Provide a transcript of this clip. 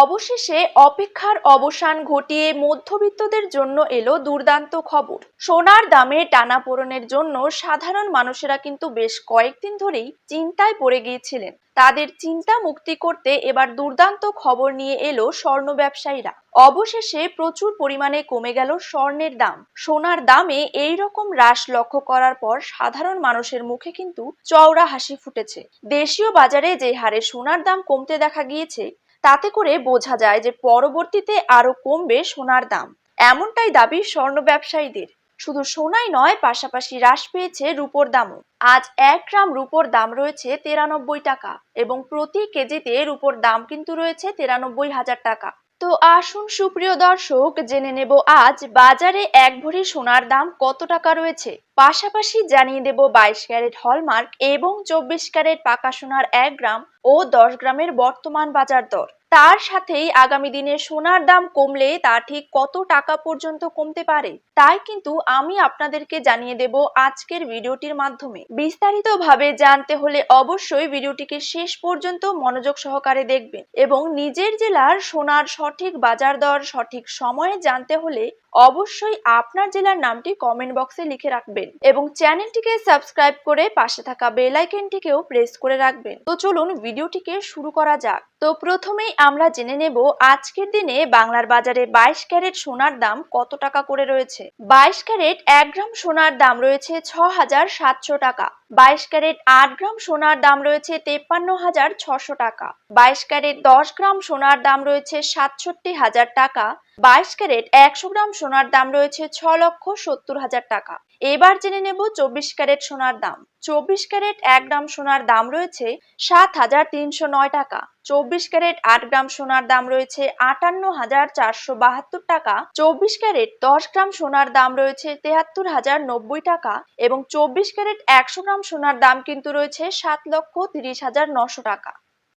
অবশেষে অপেক্ষার অবসান ঘটিয়ে মধ্যবিত্তদের জন্য এলো দুর্দান্ত খবর। সোনার দামে টানাপোড়েনের জন্য সাধারণ মানুষেরা কিন্তু বেশ কয়েকদিন ধরেই চিন্তায় পড়ে গিয়েছিলেন। তাদের চিন্তা মুক্তি করতে এবার দুর্দান্ত খবর নিয়ে এলো স্বর্ণ ব্যবসায়ীরা। অবশেষে প্রচুর পরিমাণে কমে গেল স্বর্ণের দাম। সোনার দামে এই রকম হ্রাস লক্ষ্য করার পর সাধারণ মানুষের মুখে কিন্তু চওড়া হাসি ফুটেছে। দেশীয় বাজারে যে হারে সোনার দাম কমতে দেখা গিয়েছে, তাতে করে বোঝা যায় যে পরবর্তীতে আরো কমবে সোনার দাম, এমনটাই দাবি স্বর্ণ ব্যবসায়ীদের। শুধু সোনাই নয়, পাশাপাশি হ্রাস পেয়েছে রূপোর দামও। আজ 1 গ্রাম রূপোর দাম রয়েছে 93 টাকা এবং প্রতি কেজিতে রূপোর দাম কিন্তু রয়েছে 93,000 টাকা। তো আসুন সুপ্রিয় দর্শক, জেনে নেব আজ বাজারে 1 ভরি সোনার দাম কত টাকা রয়েছে। পাশাপাশি জানিয়ে দেব 22 ক্যারেট হলমার্ক এবং 24 ক্যারেট পাকা সোনার 1 গ্রাম ও 10 গ্রামের বর্তমান বাজার দর। তার সাথেই আগামী দিনে সোনার দাম কমলে তা ঠিক কত টাকা পর্যন্ত কমতে পারে, তাই কিন্তু আমি আপনাদেরকে জানিয়ে দেব আজকের ভিডিওটির মাধ্যমে। বিস্তারিতভাবে জানতে হলে অবশ্যই ভিডিওটিকে শেষ পর্যন্ত মনোযোগ সহকারে দেখবেন এবং নিজের জেলার সোনার সঠিক বাজার দর সঠিক সময়ে জানতে হলে অবশ্যই আপনার জেলার নামটি কমেন্ট বক্সে লিখে রাখবেন এবং চ্যানেলটিকে সাবস্ক্রাইব করে পাশে থাকা বেল আইকনটিকেও প্রেস করে রাখবেন। তো চলুন ভিডিওটিকে শুরু করা যাক। তো প্রথমেই আমরা জেনে নেব আজকের দিনে বাংলার বাজারে 22 ক্যারেট সোনার দাম কত টাকা করে রয়েছে। 22 ক্যারেট 1 গ্রাম সোনার দাম রয়েছে 6,700 টাকা। 22 ক্যারেট 8 গ্রাম সোনার দাম রয়েছে 53,600 টাকা। 22 ক্যারেট 10 গ্রাম সোনার দাম রয়েছে 67,000 টাকা। 22 ক্যারেট 100 গ্রাম সোনার দাম রয়েছে 6,70,000 টাকা। এবার জেনে নেব 24 ক্যারেট সোনার দাম। 24 ক্যারেট 1 গ্রাম সোনার দাম রয়েছে 7,309 টাকা। 24 ক্যারেট 8 গ্রাম সোনার দাম রয়েছে 58,472 টাকা। 24 ক্যারেট 10 গ্রাম সোনার দাম রয়েছে 73,090 টাকা এবং 24 ক্যারেট 100 গ্রাম সোনার দাম কিন্তু রয়েছে 7,30,900 টাকা।